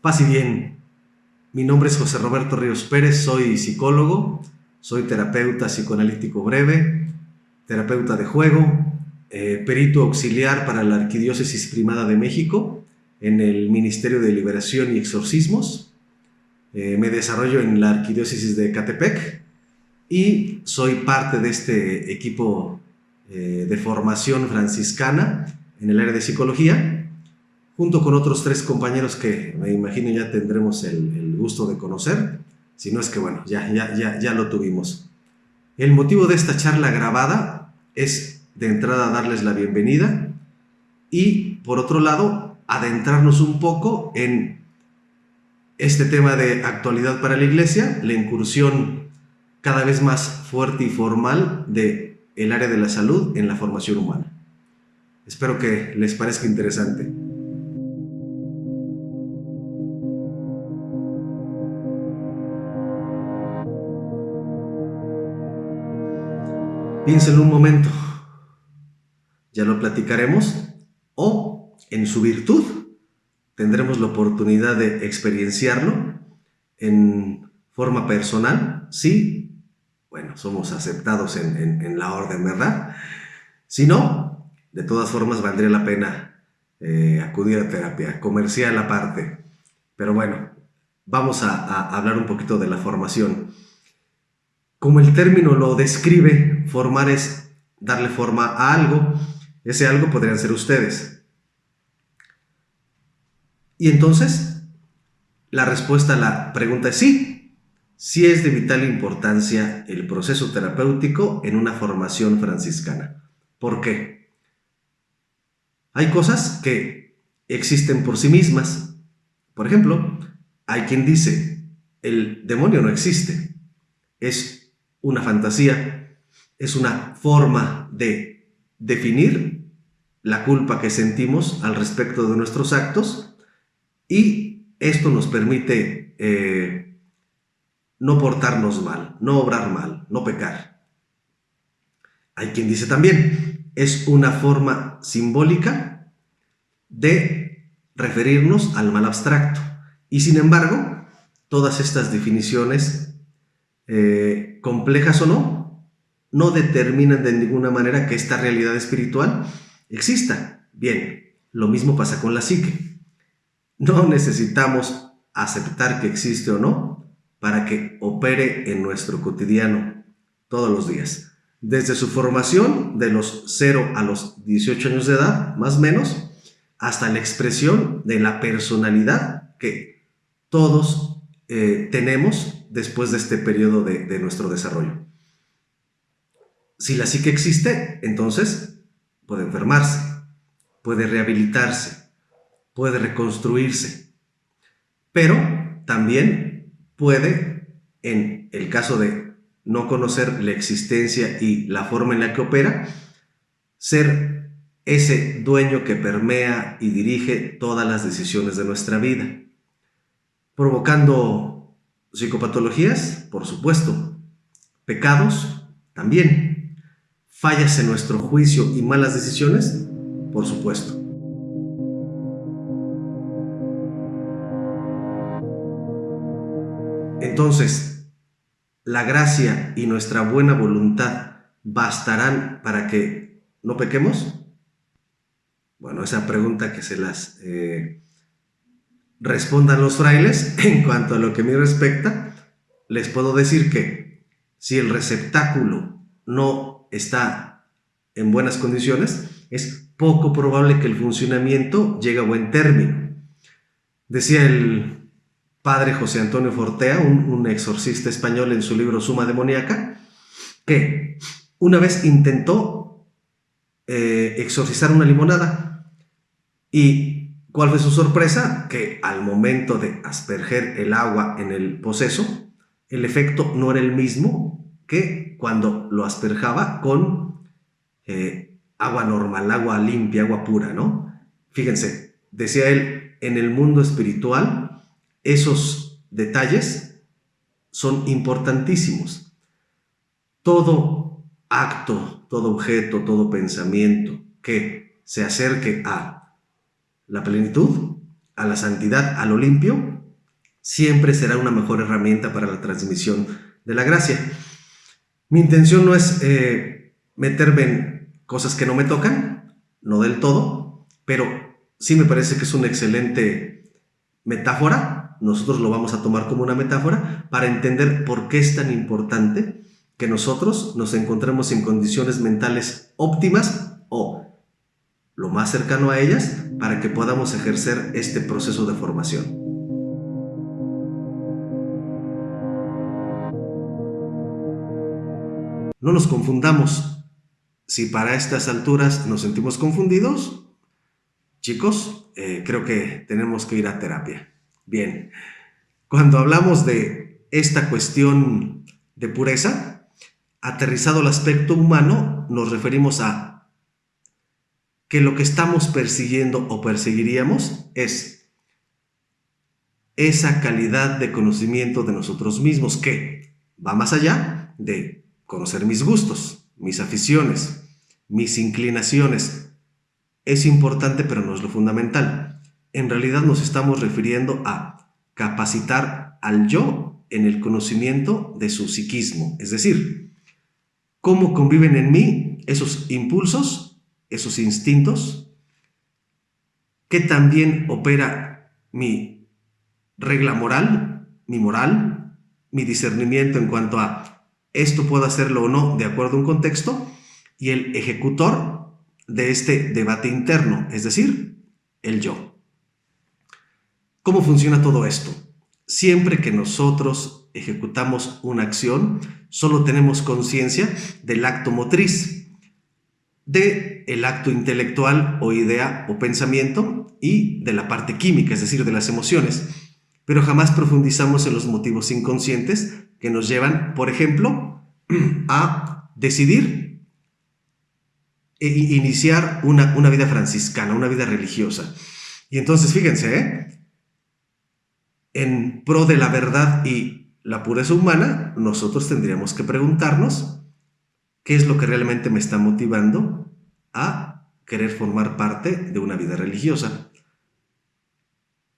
Paz y bien. Mi nombre es José Roberto Ríos Pérez, soy psicólogo, soy terapeuta psicoanalítico breve, terapeuta de juego, perito auxiliar para la Arquidiócesis Primada de México en el Ministerio de Liberación y Exorcismos. Me desarrollo en la Arquidiócesis de Ecatepec y soy parte de este equipo de formación franciscana en el área de psicología, junto con otros 3 compañeros que me imagino ya tendremos el gusto de conocer, si no es que bueno, ya lo tuvimos. El motivo de esta charla grabada es de entrada darles la bienvenida y por otro lado adentrarnos un poco en este tema de actualidad para la Iglesia, la incursión cada vez más fuerte y formal del área de la salud en la formación humana. Espero que les parezca interesante. Piénsenlo un momento, ya lo platicaremos, o en su virtud tendremos la oportunidad de experienciarlo en forma personal, si, bueno, somos aceptados en la orden, ¿verdad? Si no, de todas formas valdría la pena acudir a terapia, comercial aparte. Pero bueno, vamos a hablar un poquito de la formación. Como el término lo describe, formar es darle forma a algo. Ese algo podrían ser ustedes. Y entonces, la respuesta a la pregunta es sí. Sí es de vital importancia el proceso terapéutico en una formación franciscana. ¿Por qué? Hay cosas que existen por sí mismas. Por ejemplo, hay quien dice, el demonio no existe. Es una fantasía, es una forma de definir la culpa que sentimos al respecto de nuestros actos, y esto nos permite no portarnos mal, no obrar mal, no pecar. Hay quien dice también, es una forma simbólica de referirnos al mal abstracto. Y sin embargo, todas estas definiciones, complejas o no determinan de ninguna manera que esta realidad espiritual exista. Bien, lo mismo pasa con la psique. No necesitamos aceptar que existe o no para que opere en nuestro cotidiano todos los días. Desde su formación, de los 0 a los 18 años de edad, más o menos, hasta la expresión de la personalidad que todos tenemos después de este periodo de nuestro desarrollo. Si la psique existe, entonces puede enfermarse, puede rehabilitarse, puede reconstruirse, pero también puede, en el caso de no conocer la existencia y la forma en la que opera, ser ese dueño que permea y dirige todas las decisiones de nuestra vida, provocando psicopatologías, por supuesto, pecados también, fallas en nuestro juicio y malas decisiones, por supuesto. Entonces, ¿la gracia y nuestra buena voluntad bastarán para que no pequemos? Bueno, esa pregunta que se las respondan los frailes. En cuanto a lo que me respecta, les puedo decir que si el receptáculo no está en buenas condiciones, es poco probable que el funcionamiento llegue a buen término. Decía el padre José Antonio Fortea, un exorcista español, en su libro Suma Demoníaca, que una vez intentó exorcizar una limonada, y ¿cuál fue su sorpresa? Que al momento de asperger el agua en el poseso, el efecto no era el mismo que cuando lo asperjaba con agua normal, agua limpia, agua pura, ¿no? Fíjense, decía él, en el mundo espiritual esos detalles son importantísimos. Todo acto, todo objeto, todo pensamiento que se acerque a la plenitud, a la santidad, a lo limpio, siempre será una mejor herramienta para la transmisión de la gracia. Mi intención no es meterme en cosas que no me tocan, no del todo, pero sí me parece que es una excelente metáfora. Nosotros lo vamos a tomar como una metáfora para entender por qué es tan importante que nosotros nos encontremos en condiciones mentales óptimas o lo más cercano a ellas para que podamos ejercer este proceso de formación. No nos confundamos. Si para estas alturas nos sentimos confundidos, chicos, creo que tenemos que ir a terapia. Bien, cuando hablamos de esta cuestión de pureza, aterrizado al aspecto humano, nos referimos a que lo que estamos persiguiendo o perseguiríamos es esa calidad de conocimiento de nosotros mismos que va más allá de conocer mis gustos, mis aficiones, mis inclinaciones. Es importante, pero no es lo fundamental. En realidad nos estamos refiriendo a capacitar al yo en el conocimiento de su psiquismo, es decir, cómo conviven en mí esos impulsos, esos instintos, que también opera mi regla moral, mi discernimiento en cuanto a esto puedo hacerlo o no de acuerdo a un contexto, y el ejecutor de este debate interno, es decir, el yo. ¿Cómo funciona todo esto? Siempre que nosotros ejecutamos una acción, solo tenemos conciencia del acto motriz, del acto intelectual o idea o pensamiento y de la parte química, es decir, de las emociones. Pero jamás profundizamos en los motivos inconscientes que nos llevan, por ejemplo, a decidir iniciar una vida franciscana, una vida religiosa. Y entonces, fíjense, en pro de la verdad y la pureza humana, nosotros tendríamos que preguntarnos qué es lo que realmente me está motivando a querer formar parte de una vida religiosa.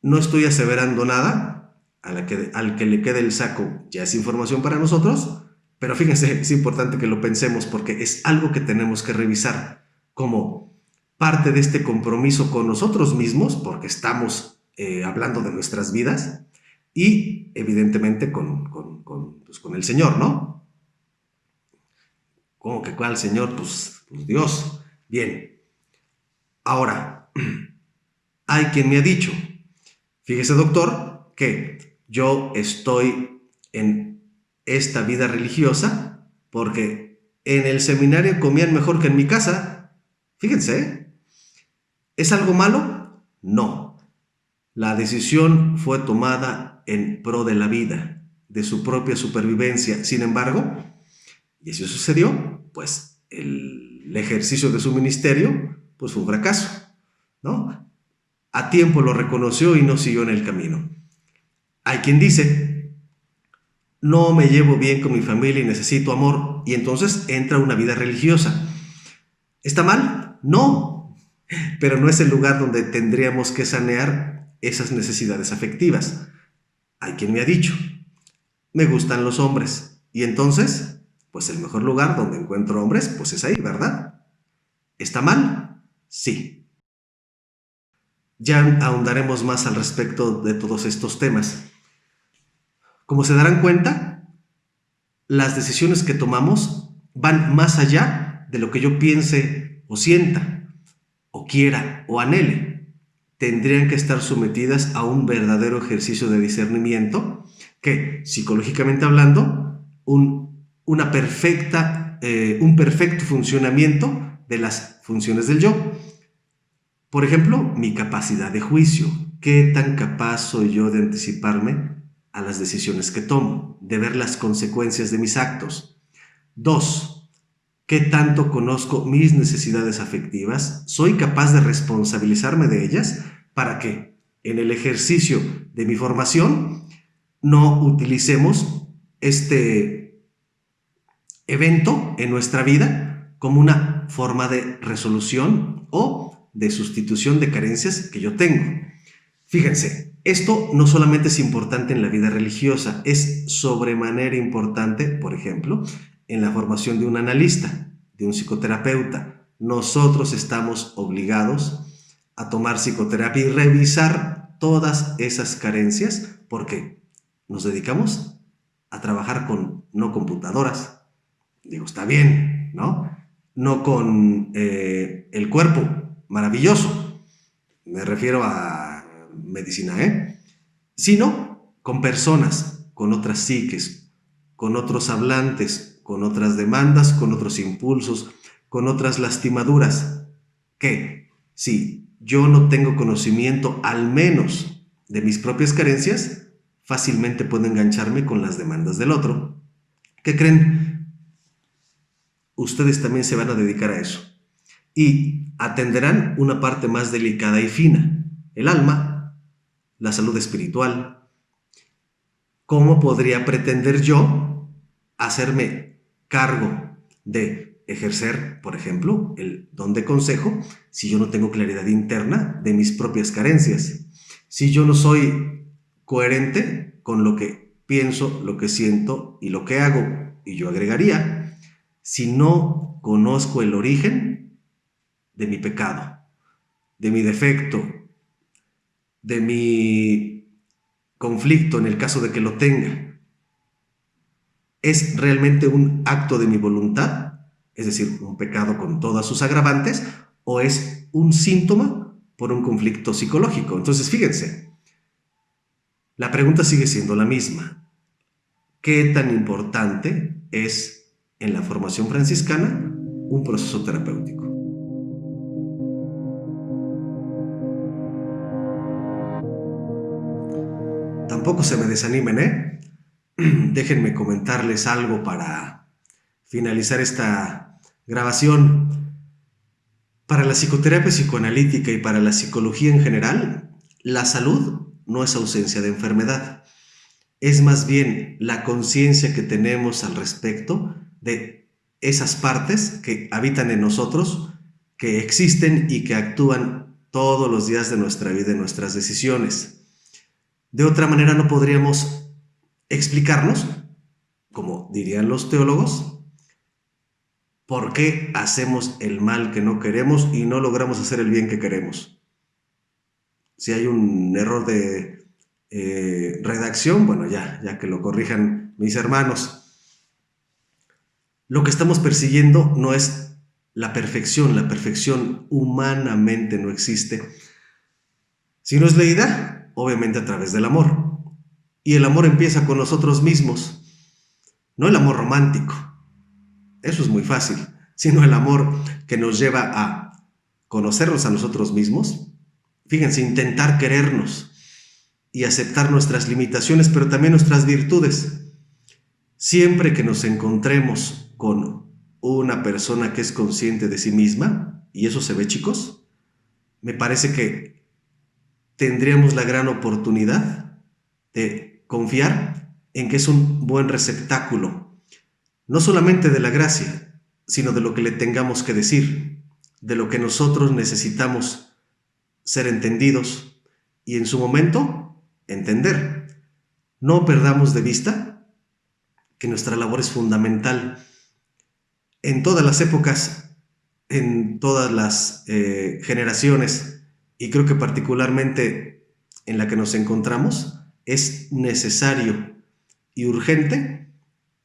No estoy aseverando nada, al que le quede el saco ya es información para nosotros, pero fíjense, es importante que lo pensemos porque es algo que tenemos que revisar como parte de este compromiso con nosotros mismos, porque estamos hablando de nuestras vidas y evidentemente con el Señor, ¿no? ¿Cómo que cuál Señor? Pues Dios. Bien. Ahora, hay quien me ha dicho, fíjese doctor, que yo estoy en esta vida religiosa porque en el seminario comían mejor que en mi casa. Fíjense, ¿es algo malo? No. La decisión fue tomada en pro de la vida, de su propia supervivencia. Sin embargo, y eso sucedió, pues el ejercicio de su ministerio pues fue un fracaso, ¿no? A tiempo lo reconoció y no siguió en el camino. Hay quien dice, no me llevo bien con mi familia y necesito amor, y entonces entra una vida religiosa. ¿Está mal? No, pero no es el lugar donde tendríamos que sanear esas necesidades afectivas. Hay quien me ha dicho, me gustan los hombres, y entonces, pues el mejor lugar donde encuentro hombres, pues es ahí, ¿verdad? ¿Está mal? Sí. Ya ahondaremos más al respecto de todos estos temas. Como se darán cuenta, las decisiones que tomamos van más allá de lo que yo piense o sienta, o quiera o anhele. Tendrían que estar sometidas a un verdadero ejercicio de discernimiento que, psicológicamente hablando, un perfecto funcionamiento de las funciones del yo. Por ejemplo, mi capacidad de juicio. ¿Qué tan capaz soy yo de anticiparme a las decisiones que tomo, de ver las consecuencias de mis actos? 2. ¿Qué tanto conozco mis necesidades afectivas? ¿Soy capaz de responsabilizarme de ellas para que en el ejercicio de mi formación no utilicemos este evento en nuestra vida como una forma de resolución o de sustitución de carencias que yo tengo? Fíjense, Esto no solamente es importante en la vida religiosa, es sobremanera importante, por ejemplo, en la formación de un analista, de un psicoterapeuta. Nosotros estamos obligados a tomar psicoterapia y revisar todas esas carencias porque nos dedicamos a trabajar con no computadoras. Digo, está bien, ¿no? No con el cuerpo maravilloso, me refiero a medicina, sino con personas, con otras psiques, con otros hablantes, con otras demandas, con otros impulsos, con otras lastimaduras, que si yo no tengo conocimiento al menos de mis propias carencias, fácilmente puedo engancharme con las demandas del otro. ¿Qué creen? Ustedes también se van a dedicar a eso y atenderán una parte más delicada y fina, el alma, la salud espiritual. ¿Cómo podría pretender yo hacerme cargo de ejercer, por ejemplo, el don de consejo si yo no tengo claridad interna de mis propias carencias? Si yo no soy coherente con lo que pienso, lo que siento y lo que hago, y yo agregaría, si no conozco el origen de mi pecado, de mi defecto, de mi conflicto en el caso de que lo tenga, ¿es realmente un acto de mi voluntad? Es decir, un pecado con todas sus agravantes, o es un síntoma por un conflicto psicológico. Entonces, fíjense, la pregunta sigue siendo la misma. ¿Qué tan importante es en la formación franciscana un proceso terapéutico? Tampoco se me desanimen, ¿eh? Déjenme comentarles algo para finalizar esta grabación. Para la psicoterapia psicoanalítica y para la psicología en general, la salud no es ausencia de enfermedad. Es más bien la conciencia que tenemos al respecto de esas partes que habitan en nosotros, que existen y que actúan todos los días de nuestra vida en nuestras decisiones. De otra manera no podríamos explicarnos, como dirían los teólogos, por qué hacemos el mal que no queremos y no logramos hacer el bien que queremos. Si hay un error de redacción, bueno, ya que lo corrijan mis hermanos. Lo que estamos persiguiendo no es la perfección humanamente no existe, sino es leída, obviamente, a través del amor. Y el amor empieza con nosotros mismos, no el amor romántico, eso es muy fácil, sino el amor que nos lleva a conocernos a nosotros mismos. Fíjense, intentar querernos y aceptar nuestras limitaciones, pero también nuestras virtudes. Siempre que nos encontremos con una persona que es consciente de sí misma, y eso se ve, chicos, me parece que tendríamos la gran oportunidad de confiar en que es un buen receptáculo, no solamente de la gracia, sino de lo que le tengamos que decir, de lo que nosotros necesitamos ser entendidos y en su momento entender. No perdamos de vista que nuestra labor es fundamental en todas las épocas, en todas las generaciones, y creo que particularmente en la que nos encontramos, es necesario y urgente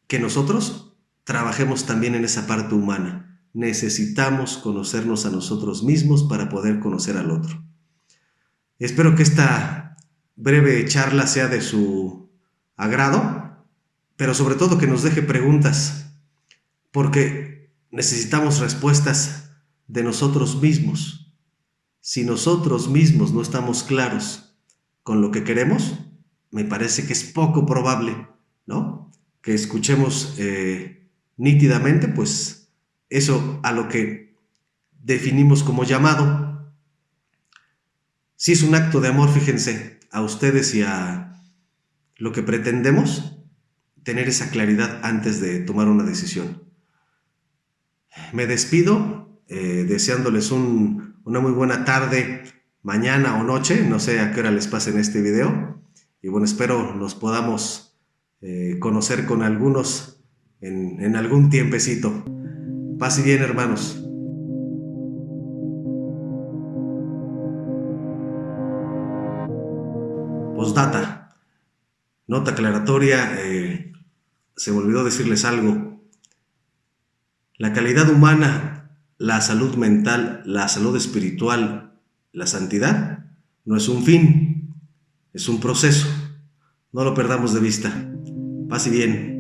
que nosotros trabajemos también en esa parte humana. Necesitamos conocernos a nosotros mismos para poder conocer al otro. Espero que esta breve charla sea de su agrado, pero sobre todo que nos deje preguntas, porque necesitamos respuestas de nosotros mismos. Si nosotros mismos no estamos claros con lo que queremos, me parece que es poco probable, ¿no?, que escuchemos nítidamente, pues, eso a lo que definimos como llamado. Si es un acto de amor, fíjense, a ustedes y a lo que pretendemos, tener esa claridad antes de tomar una decisión. Me despido deseándoles una muy buena tarde, mañana o noche, no sé a qué hora les pasen este video. Y bueno, espero nos podamos conocer con algunos en algún tiempecito. Paz y bien, hermanos. Postdata, nota aclaratoria, se me olvidó decirles algo. La calidad humana, la salud mental, la salud espiritual, la santidad, no es un fin, es un proceso. No lo perdamos de vista. Paz y bien.